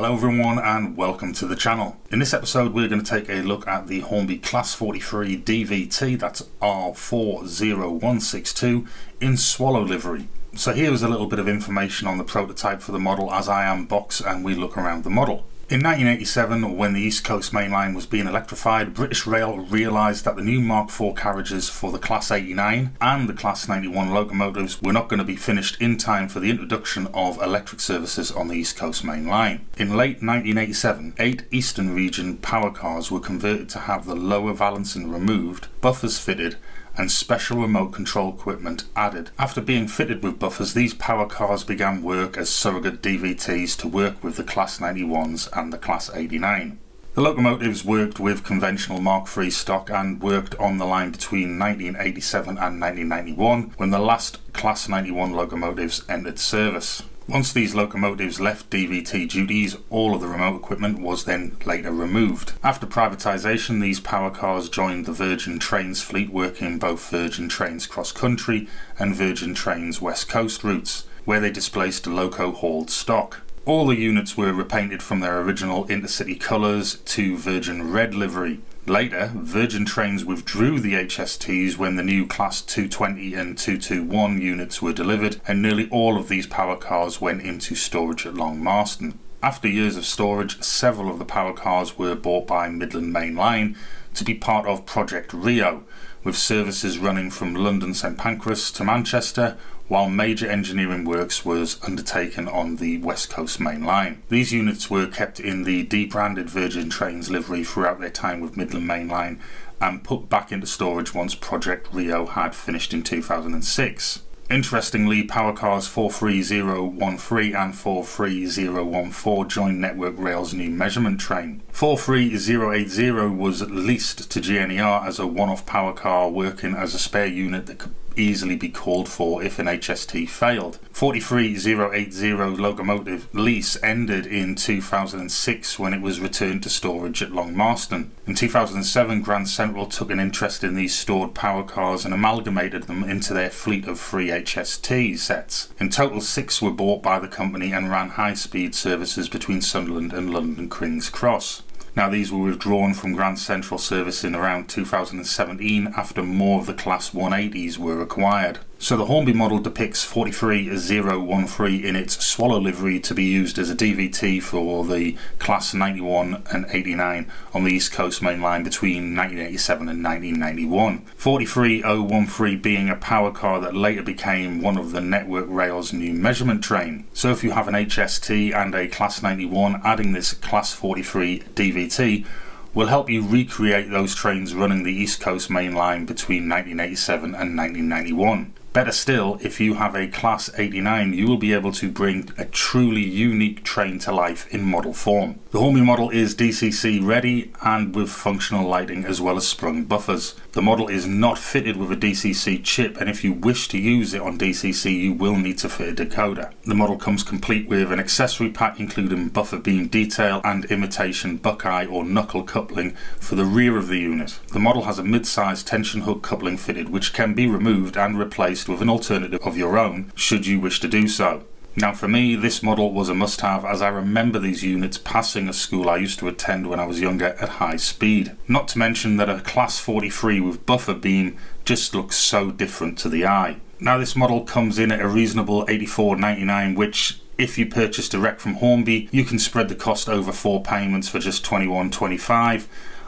Hello everyone and welcome to the channel. In this episode we're going to take a look at the Hornby Class 43 DVT, that's R40162 in swallow livery. So here's a little bit of information on the prototype for the model as I unbox and we look around the model. In 1987, when the East Coast Mainline was being electrified, British Rail realised that the new Mk4 carriages for the Class 89 and the Class 91 locomotives were not going to be finished in time for the introduction of electric services on the East Coast Mainline. In late 1987, 8 Eastern region power cars were converted to have the lower valencing removed, buffers fitted, and special remote control equipment added. After being fitted with buffers, these power cars began work as surrogate DVTs to work with the Class 91s and the Class 89. The locomotives worked with conventional Mk4 stock and worked on the line between 1987 and 1991 when the last Class 91 locomotives entered service. Once these locomotives left DVT duties, all of the remote equipment was then later removed. After privatisation, these power cars joined the Virgin Trains fleet, working both Virgin Trains cross-country and Virgin Trains West Coast routes, where they displaced loco-hauled stock. All the units were repainted from their original intercity colours to Virgin Red livery. Later, Virgin Trains withdrew the HSTs when the new Class 220 and 221 units were delivered, and nearly all of these power cars went into storage at Longmoor. After years of storage, several of the power cars were bought by Midland Main Line to be part of Project Rio, with services running from London St Pancras to Manchester, while major engineering works was undertaken on the West Coast Main Line. These units were kept in the debranded Virgin Trains livery throughout their time with Midland Main Line and put back into storage once Project Rio had finished in 2006. Interestingly, power cars 43013 and 43014 joined Network Rail's new measurement train. 43080 was leased to GNER as a one-off power car working as a spare unit that could easily be called for if an HST failed. 43080 locomotive lease ended in 2006 when it was returned to storage at Longmoor. In 2007, Grand Central took an interest in these stored power cars and amalgamated them into their fleet of 3 HST sets. In total, 6 were bought by the company and ran high-speed services between Sunderland and London King's Cross. Now, these were withdrawn from Grand Central service in around 2017 after more of the Class 180s were acquired. So the Hornby model depicts 43013 in its swallow livery to be used as a DVT for the Class 91 and 89 on the East Coast Main Line between 1987 and 1991. 43013 being a power car that later became one of the Network Rail's new measurement train. So if you have an HST and a Class 91, adding this Class 43 DVT will help you recreate those trains running the East Coast Main Line between 1987 and 1991. Better still, if you have a Class 89, you will be able to bring a truly unique train to life in model form. The Hornby model is DCC ready and with functional lighting as well as sprung buffers. The model is not fitted with a DCC chip, and if you wish to use it on DCC you will need to fit a decoder. The model comes complete with an accessory pack including buffer beam detail and imitation buckeye or knuckle coupling for the rear of the unit. The model has a mid-sized tension hook coupling fitted which can be removed and replaced with an alternative of your own should you wish to do so. Now for me, this model was a must-have as I remember these units passing a school I used to attend when I was younger at high speed. Not to mention that a Class 43 with buffer beam just looks so different to the eye. Now this model comes in at a reasonable $84.99, which if you purchase direct from Hornby, you can spread the cost over 4 payments for just $21.25.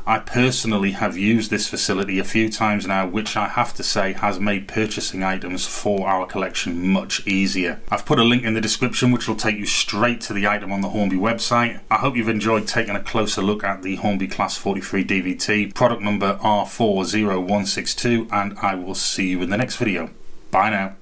I personally have used this facility a few times now, which I have to say has made purchasing items for our collection much easier. I've put a link in the description which will take you straight to the item on the Hornby website. I hope you've enjoyed taking a closer look at the Hornby Class 43 DVT, product number R40162, and I will see you in the next video. Bye now.